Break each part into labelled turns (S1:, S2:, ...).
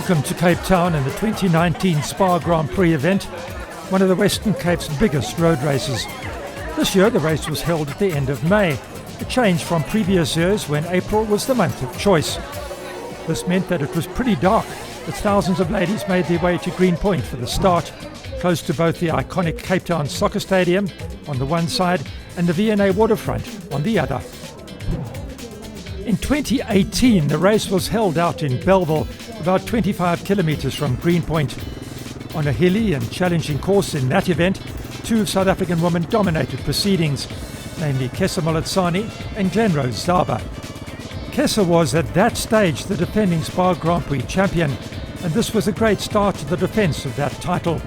S1: Welcome to Cape Town in the 2019 SPAR Grand Prix event, one of the Western Cape's biggest road races. This year the race was held at the end of May, a change from previous years when April was the month of choice. This meant that it was pretty dark, as thousands of ladies made their way to Green Point for the start, close to both the iconic Cape Town Soccer Stadium on the one side and the V&A waterfront on the other. In 2018, the race was held out in Belleville, about 25 kilometres from Green Point. On a hilly and challenging course in that event, two South African women dominated proceedings, namely Kessa Moletsani and Glenrose Zaba. Kessa was at that stage the defending SPAR Grand Prix champion, and this was a great start to the defence of that title.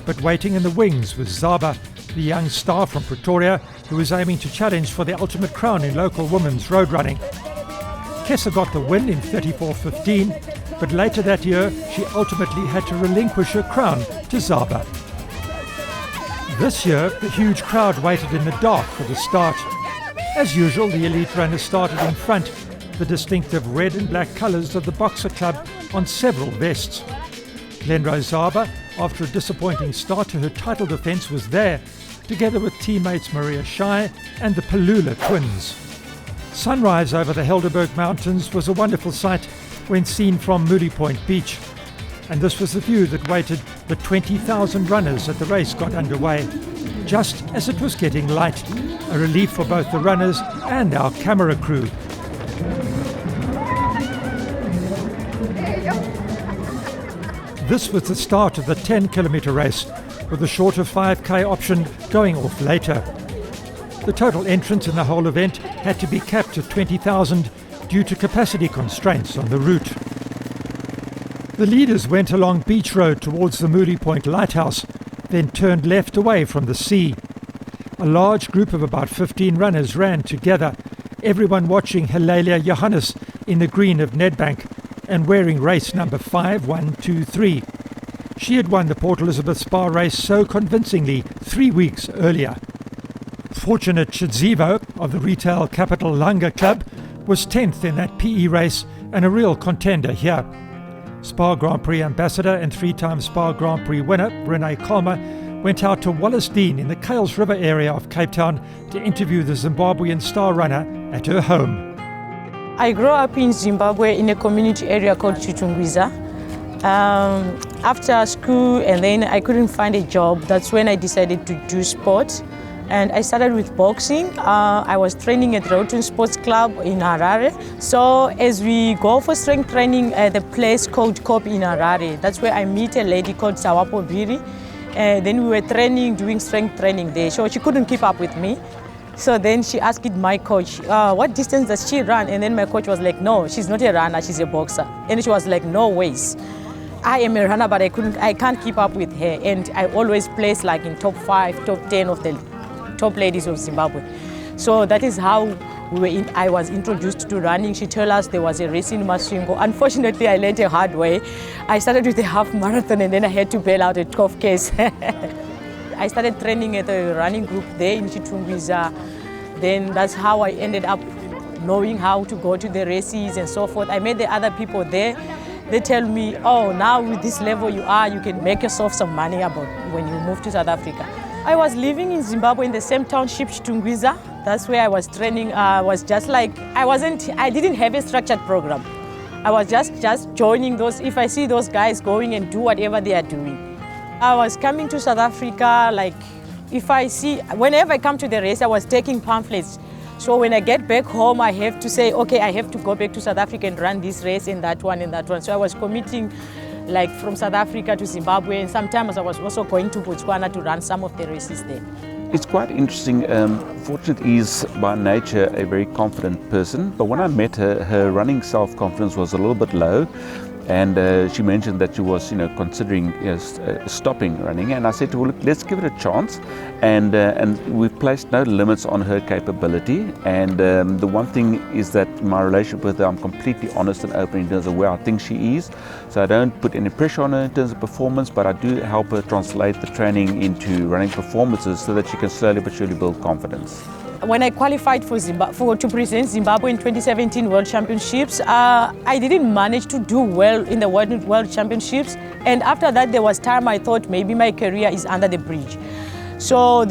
S1: But waiting in the wings was Zaba, the young star from Pretoria, who was aiming to challenge for the ultimate crown in local women's road running. Kessa got the win in 34.15, but later that year she ultimately had to relinquish her crown to Zaba. This year the huge crowd waited in the dark for the start. As usual, the elite runners started in front, the distinctive red and black colours of the Boxer Club on several vests. Glenrose Zaba, after a disappointing start to her title defence, was there, together with teammates Maria Shai and the Palula twins. Sunrise over the Helderberg Mountains was a wonderful sight when seen from Moody Point Beach. And this was the view that waited the 20,000 runners as the race got underway, just as it was getting light, a relief for both the runners and our camera crew. This was the start of the 10-kilometre race, with a shorter 5k option going off later. The total entrance in the whole event had to be capped at 20,000 due to capacity constraints on the route. The leaders went along Beach Road towards the Moody Point Lighthouse, then turned left away from the sea. A large group of about 15 runners ran together, everyone watching Helalia Johannes in the green of Nedbank and wearing race number 5123. She had won the Port Elizabeth SPAR race so convincingly 3 weeks earlier. Fortunate Chidzivo of the retail capital Langa Club was 10th in that PE race and a real contender here. SPAR Grand Prix ambassador and three-time SPAR Grand Prix winner Renee Colmer went out to Wallace Dean in the Kales River area of Cape Town to interview the Zimbabwean star runner at her home.
S2: I grew up in Zimbabwe in a community area called Chitungwiza. After school, and then I couldn't find a job. That's when I decided to do sport. And I started with boxing. I was training at Roton Sports Club in Harare. So as we go for strength training at the place called Cop in Harare, that's where I meet a lady called Sawapo Biri. Then we were doing strength training there. So she couldn't keep up with me. So then she asked my coach, what distance does she run? And then my coach was like, no, she's not a runner, she's a boxer. And she was like, no ways. I am a runner, but I can't keep up with her. And I always place like in top 5, top 10 of the top ladies of Zimbabwe. So that is how I was introduced to running. She told us there was a race in Masvingo. Unfortunately, I learned a hard way. I started with a half marathon and then I had to bail out at 12Ks. I started training at a running group there in Chitungwiza. Then that's how I ended up knowing how to go to the races and so forth. I met the other people there. They tell me, oh, now with this level you are, you can make yourself some money about when you move to South Africa. I was living in Zimbabwe in the same township, Chitungwiza. That's where I was training. I was just like, I didn't have a structured program. I was just joining those, if I see those guys going and do whatever they are doing. I was coming to South Africa, like, whenever I come to the race, I was taking pamphlets. So when I get back home, I have to say, okay, I have to go back to South Africa and run this race and that one and that one. So I was committing like from South Africa to Zimbabwe, and sometimes I was also going to Botswana to run some of the races there.
S3: It's quite interesting. Fortunate is by nature a very confident person, but when I met her, her running self-confidence was a little bit low. And she mentioned that she was, considering stopping running. And I said to her, look, let's give it a chance. And we've placed no limits on her capability. And the one thing is that my relationship with her, I'm completely honest and open in terms of where I think she is. So I don't put any pressure on her in terms of performance, but I do help her translate the training into running performances so that she can slowly but surely build confidence.
S2: When I qualified to present Zimbabwe in 2017 World Championships, I didn't manage to do well in the World Championships. And after that, there was time I thought maybe my career is under the bridge. So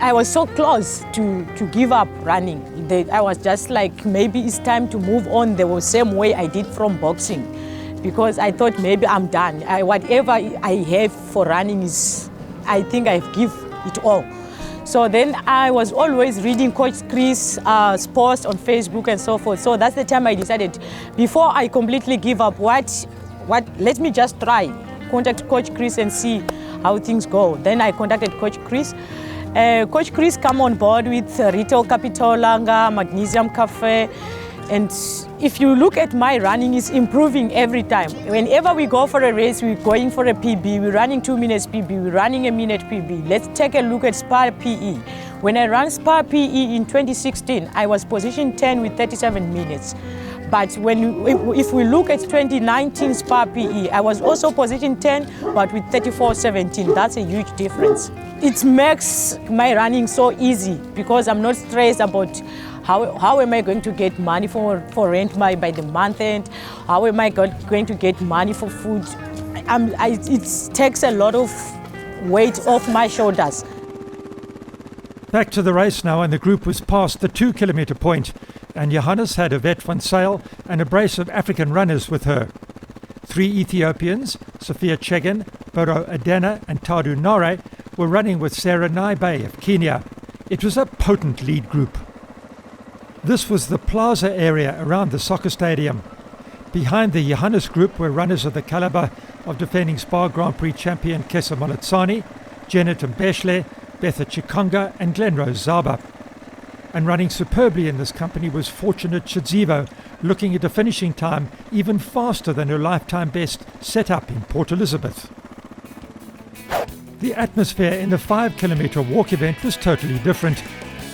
S2: I was so close to give up running. I was just like, maybe it's time to move on the same way I did from boxing. Because I thought maybe I'm done. Whatever I have for running I think I give it all. So then I was always reading Coach Chris' posts on Facebook and so forth. So that's the time I decided, before I completely give up, let me just try. Contact Coach Chris and see how things go. Then I contacted Coach Chris. Coach Chris came on board with Retail Capital Langa, Magnesium Cafe. And if you look at my running, it's improving every time. Whenever we go for a race, we're going for a PB, we're running 2 minutes PB, we're running a minute PB. Let's take a look at SPAR PE. When I ran SPAR PE in 2016, I was position 10 with 37 minutes. But if we look at 2019 SPAR PE, I was also position 10, but with 34.17. That's a huge difference. It makes my running so easy because I'm not stressed about how am I going to get money for rent by the month end? How am I going to get money for food? It takes a lot of weight off my shoulders.
S1: Back to the race now, and the group was past the 2 kilometre point, and Johannes had Yvette van Zyl and a brace of African runners with her. 3 Ethiopians, Sophia Chegen, Boro Adena and Tadu Nare, were running with Sarah Naibe of Kenya. It was a potent lead group. This was the plaza area around the soccer stadium. Behind the Johannes group were runners of the calibre of defending SPAR Grand Prix champion Kesa Moletsani, Janet Mbeshle, Betha Chikonga and Glenrose Zaba. And running superbly in this company was Fortunate Chidzivo, looking at a finishing time even faster than her lifetime best set up in Port Elizabeth. The atmosphere in the 5 kilometre walk event was totally different.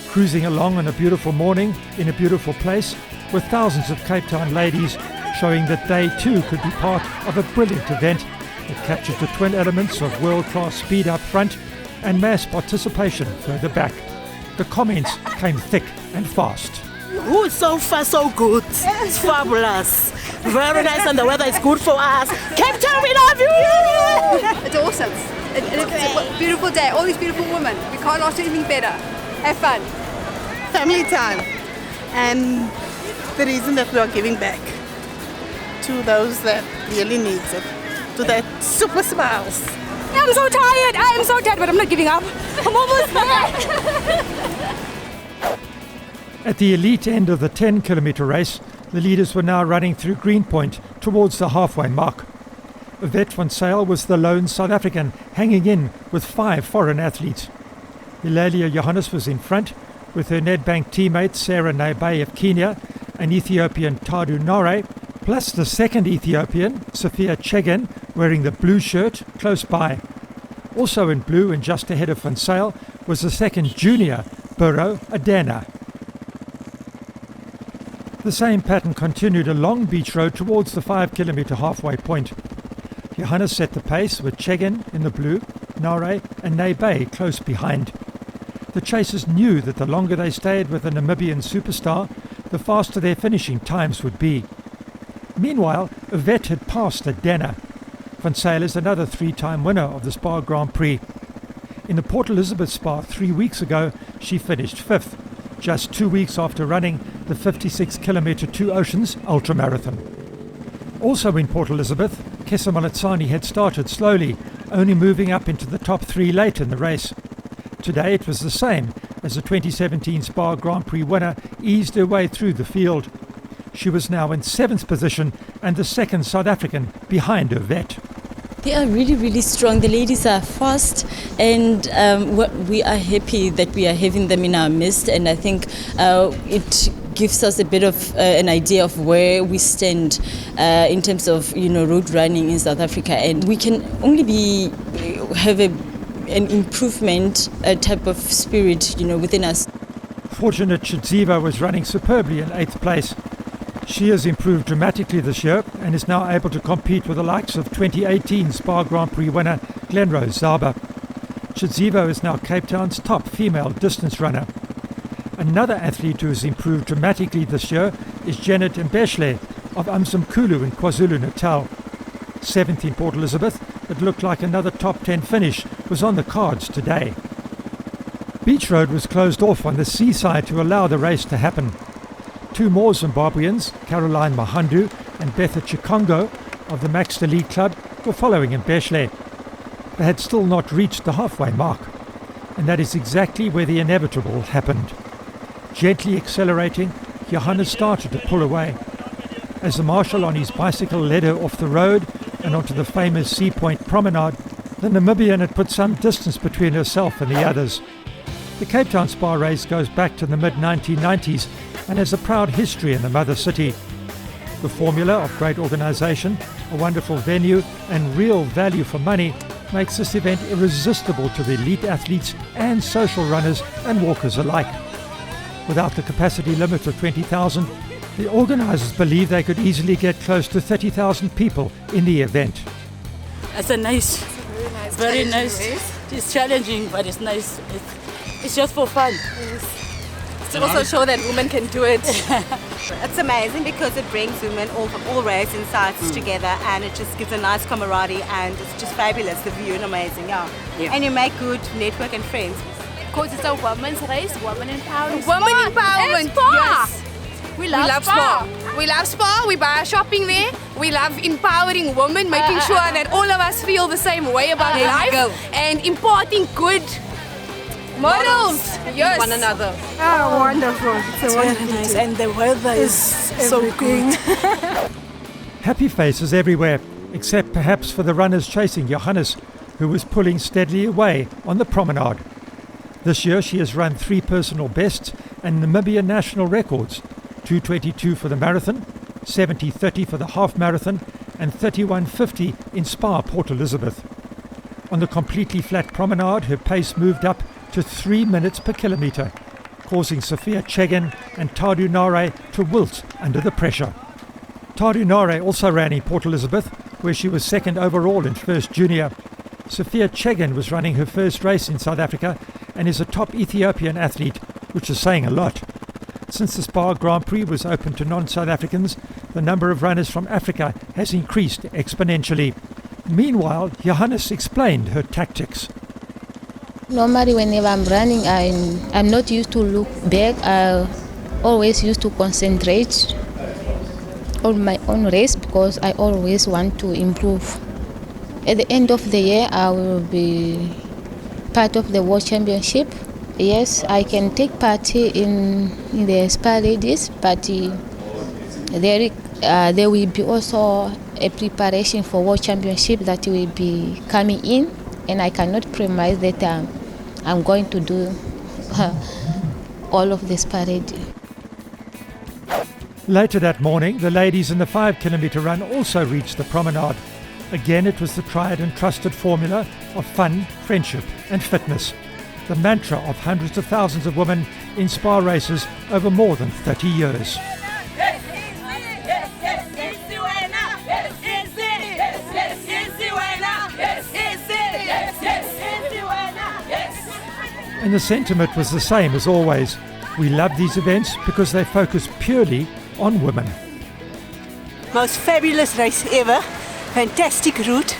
S1: Cruising along on a beautiful morning in a beautiful place with thousands of Cape Town ladies showing that they too could be part of a brilliant event that captured the twin elements of world-class speed up front and mass participation further back. The comments came thick and fast.
S4: Ooh, so far so good. It's fabulous. Very nice, and the weather is good for us. Cape Town, we love you!
S5: It's awesome. It's a beautiful day. All these beautiful women. We can't ask for anything better. Have fun.
S4: Family time. And the reason that we are giving back to those that really need it. To that super smiles.
S5: I'm so tired. I am so tired, but I'm not giving up. I'm almost there.
S1: At the elite end of the 10 kilometre race, the leaders were now running through Greenpoint towards the halfway mark. Yvette van Zyl was the lone South African, hanging in with 5 foreign athletes. Hilalia Johannes was in front, with her Nedbank teammate Sarah Naibe of Kenya and Ethiopian Tadu Nare, plus the second Ethiopian, Sophia Chegen, wearing the blue shirt, close by. Also in blue and just ahead of van Zyl was the second junior, Boro Adena. The same pattern continued along Beach Road towards the 5 kilometre halfway point. Johannes set the pace with Chegen in the blue, Nare and Naibe close behind. The chasers knew that the longer they stayed with the Namibian superstar, the faster their finishing times would be. Meanwhile, Yvette had passed Adena. Van Zyl is another 3-time winner of the SPAR Grand Prix. In the Port Elizabeth SPAR 3 weeks ago, she finished 5th, just 2 weeks after running the 56 kilometre Two Oceans ultramarathon. Also in Port Elizabeth, Kesa Moletsani had started slowly, only moving up into the top 3 late in the race. Today it was the same as the 2017 SPAR Grand Prix winner eased her way through the field. She was now in 7th position and the second South African behind Yvette.
S6: They are really, really strong. The ladies are fast, and we are happy that we are having them in our midst. And I think it gives us a bit of an idea of where we stand in terms of road running in South Africa. And we can only have an improvement type of spirit, within us.
S1: Fortunate Chidziva was running superbly in 8th place. She has improved dramatically this year and is now able to compete with the likes of 2018 SPAR Grand Prix winner Glenrose Zaba. Chidzivo is now Cape Town's top female distance runner. Another athlete who has improved dramatically this year is Janet Mbeshle of Umzimkhulu in KwaZulu-Natal. 7th in Port Elizabeth, it looked like another top 10 finish was on the cards today. Beach Road was closed off on the seaside to allow the race to happen. Two more Zimbabweans, Caroline Mahandu and Betha Chikongo of the Maxed Elite Club, were following Mbeshle. They had still not reached the halfway mark, and that is exactly where the inevitable happened. Gently accelerating, Johannes started to pull away. As the marshal on his bicycle led her off the road and onto the famous Sea Point promenade, the Namibian had put some distance between herself and the others. The Cape Town SPAR race goes back to the mid-1990s and has a proud history in the mother city. The formula of great organisation, a wonderful venue and real value for money makes this event irresistible to the elite athletes and social runners and walkers alike. Without the capacity limit of 20,000, the organisers believe they could easily get close to 30,000 people in the event.
S7: It's very nice. It's challenging, but it's nice. It's just for fun.
S8: Yes. To also show that women can do it. It's amazing because it brings women all from all racing sides together, and it just gives a nice camaraderie, and it's just fabulous. The view is amazing, yeah. And you make good network and friends.
S9: Because it's a women's race, women empowerment.
S5: Women empowerment,
S9: Yes. We love SPAR.
S5: We love SPAR, we buy shopping there. We love empowering women, making sure that all of us feel the same way about life and imparting good models
S8: Yes. One another.
S10: Oh, wonderful.
S7: It's very nice, and the weather is so good.
S1: Happy faces everywhere, except perhaps for the runners chasing Johannes, who was pulling steadily away on the promenade. This year she has run 3 personal bests and Namibian national records: 2:22 for the marathon, 70:30 for the half marathon, and 31:50 in SPAR Port Elizabeth. On the completely flat promenade, her pace moved up to 3 minutes per kilometre, causing Sophia Chegen and Tadu Nare to wilt under the pressure. Tadu Nare also ran in Port Elizabeth, where she was second overall in first junior. Sophia Chegen was running her first race in South Africa and is a top Ethiopian athlete, which is saying a lot. Since the SPAR Grand Prix was open to non-South Africans, the number of runners from Africa has increased exponentially. Meanwhile, Johannes explained her tactics.
S11: Normally, whenever I'm running, I'm not used to look back. I always used to concentrate on my own race because I always want to improve. At the end of the year, I will be part of the World Championship. Yes, I can take part in the SPAR Ladies, but there will be also a preparation for World Championship that will be coming in, and I cannot promise that I'm going to do all of the SPAR Ladies.
S1: Later that morning, the ladies in the 5 kilometre run also reached the promenade. Again, it was the tried and trusted formula of fun, friendship and fitness. The mantra of hundreds of thousands of women in SPAR races over more than 30 years. And the sentiment was the same as always. We love these events because they focus purely on women.
S7: Most fabulous race ever. Fantastic route.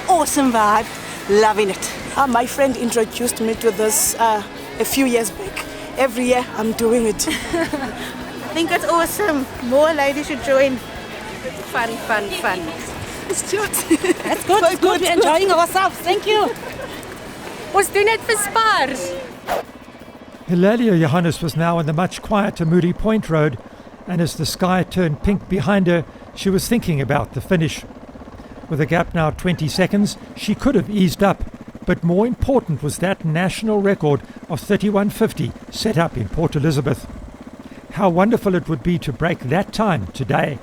S7: Awesome vibe. Loving it. My friend introduced me to this a few years back. Every year I'm doing it.
S8: I think it's awesome. More ladies should join. Fun.
S7: It's good.
S9: It's good. It's good. We're enjoying ourselves. Thank you.
S8: Ons doen dit vir SPAR.
S1: Hilaria Johannes was now on the much quieter Moody Point Road, and as the sky turned pink behind her, she was thinking about the finish. With a gap now 20 seconds, she could have eased up, but more important was that national record of 31:50 set up in Port Elizabeth. How wonderful it would be to break that time today.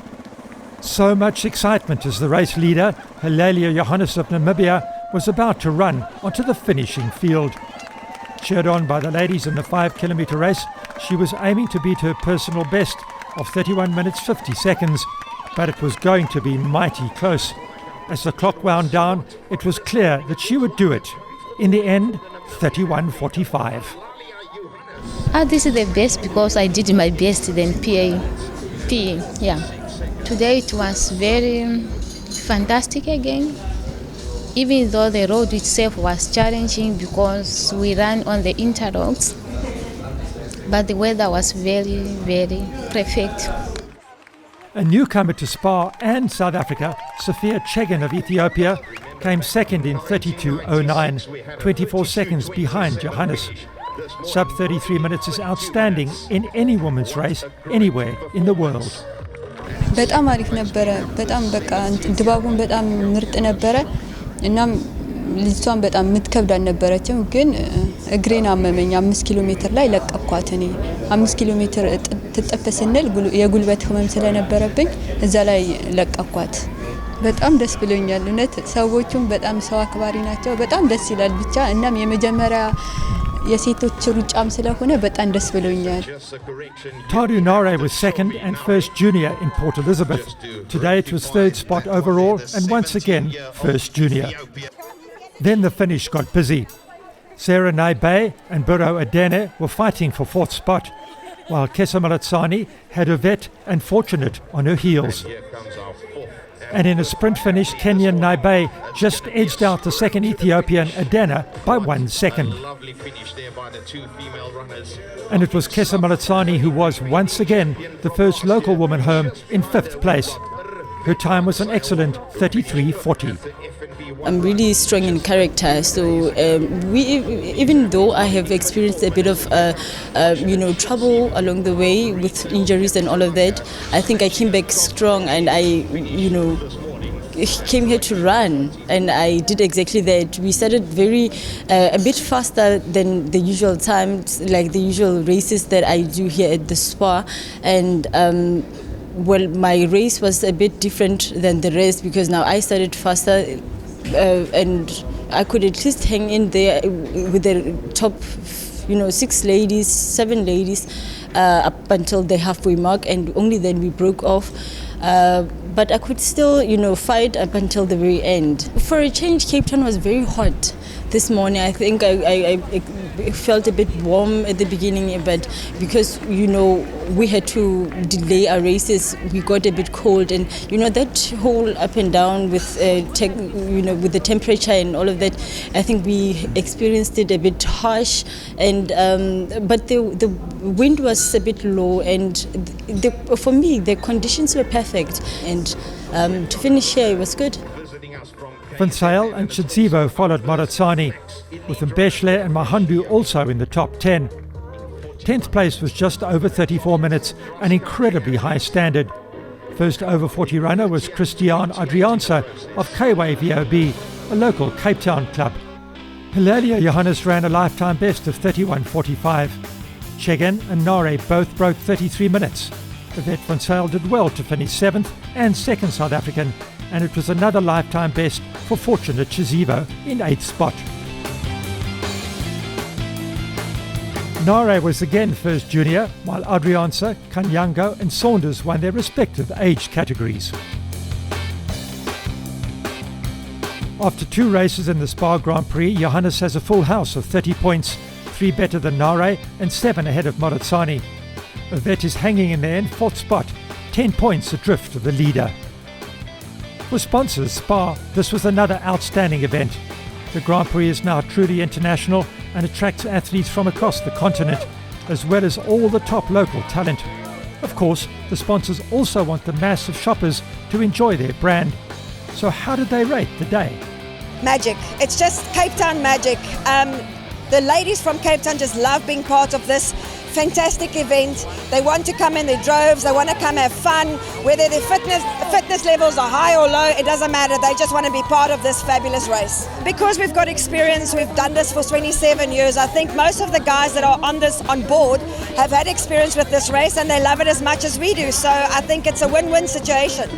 S1: So much excitement as the race leader, Hilaria Johannes of Namibia, was about to run onto the finishing field. Cheered on by the ladies in the 5 kilometre race, she was aiming to beat her personal best of 31 minutes 50 seconds, but it was going to be mighty close. As the clock wound down, it was clear that she would do it. In the end, 31:45.
S11: This is the best because I did my best than PE. Yeah. Today it was very fantastic again. Even though the road itself was challenging because we ran on the interlocks, but the weather was very, very perfect.
S1: A newcomer to SPAR and South Africa, Sophia Chegen of Ethiopia, came second in 32.09, 24 seconds behind Johannes. Sub 33 minutes is outstanding in any women's race anywhere in the world.
S10: በጣም አሪፍ ነበረ። በጣም በቃ ድባቡን በጣም ምርጥ ነበረ። እናም ልጅቷን በጣም ምትከብድ አልነበረችም፣ ግን እግሬን አመመኝ። 5 ኪሎ ሜትር ላይ ለቀኳት። እኔ 5 ኪሎ ሜትር ትጠፍ ስንል የጉልበት ህመም ስለነበረብኝ እዛ ላይ ለቀኳት። በጣም ደስ ብሎኛል። እውነት ሰዎቹም በጣም ሰው አክባሪ ናቸው። በጣም ደስ ይላል ብቻ። እናም የመጀመሪያ የሴቶች ሩጫም ስለሆነ በጣም ደስ ብሎኛል።
S1: Tadu Nare was second and first junior in Port Elizabeth. Today it was third spot overall and once again first junior. Then the finish got busy. Sarah Naibe and Burro Adene were fighting for fourth spot, while Kesa Malatsani had Yvette and Fortunate on her heels. And in a sprint finish, Kenyan Naibe just edged out the second Ethiopian Adena by 1 second. And it was Kesa Malatsani who was once again the first local woman home in 5th place. Her time was an excellent 33:40.
S6: I'm really strong in character, so even though I have experienced a bit of trouble along the way with injuries and all of that, I think I came back strong, and I came here to run, and I did exactly that. We started a bit faster than the usual times, like the usual races that I do here at the SPAR, and well, my race was a bit different than the rest because now I started faster. And I could at least hang in there with the top, 7 ladies up until the halfway mark, and only then we broke off. But I could still, fight up until the very end. For a change, Cape Town was very hot this morning. I think I felt a bit warm at the beginning, but because, we had to delay our races, we got a bit cold, and, that whole up and down with, with the temperature and all of that, I think we experienced it a bit harsh, and but the wind was a bit low, and for me, the conditions were perfect, and to finish here, it was good.
S1: Van Zyl and Chidzivo followed Maratsani, with Mbeshle and Mahandu also in the top 10. 10th place was just over 34 minutes, an incredibly high standard. First over 40 runner was Christian Adriansa of Breakaway VOB, a local Cape Town club. Hilaria Johannes ran a lifetime best of 31:45. Chegen and Nare both broke 33 minutes. Yvette Van Zyl did well to finish 7th and 2nd South African, and it was another lifetime best for Fortunate Chizivo in 8th spot. Nare was again first junior, while Adriansa, Kanyango and Saunders won their respective age categories. After 2 races in the SPAR Grand Prix, Johannes has a full house of 30 points, 3 better than Nare and 7 ahead of Maratsani. Yvette is hanging in there in 4th spot, 10 points adrift of the leader. For sponsors SPAR, this was another outstanding event. The Grand Prix is now truly international and attracts athletes from across the continent, as well as all the top local talent. Of course, the sponsors also want the mass of shoppers to enjoy their brand. So how did they rate the day?
S12: Magic. It's just Cape Town magic. The ladies from Cape Town just love being part of this fantastic event. They want to come in their droves, they want to come have fun, whether their fitness levels are high or low, it doesn't matter, they just want to be part of this fabulous race. Because we've got experience, we've done this for 27 years, I think most of the guys that are on board have had experience with this race and they love it as much as we do, so I think it's a win-win situation.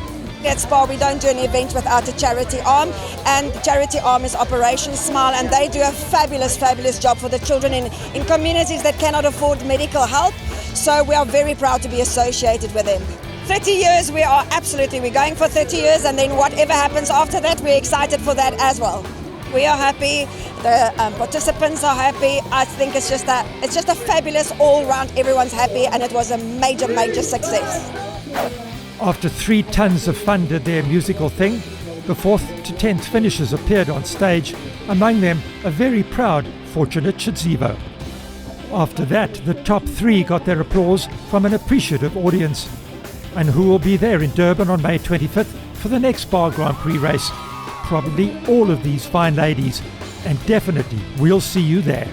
S12: At SPAR, we don't do an event without a charity arm, and the charity arm is Operation Smile, and they do a fabulous job for the children in communities that cannot afford medical help, so we are very proud to be associated with them. 30 years, we're going for 30 years, and then whatever happens after that, we're excited for that as well. We are happy. the participants are happy. I think it's just a fabulous all round. Everyone's happy, and it was a major success.
S1: After 3 tons of fun did their musical thing, the 4th to 10th finishers appeared on stage, among them a very proud Fortunate Chidzivo. After that, the top 3 got their applause from an appreciative audience. And who will be there in Durban on May 25th for the next SPAR Grand Prix race? Probably all of these fine ladies, and definitely we'll see you there.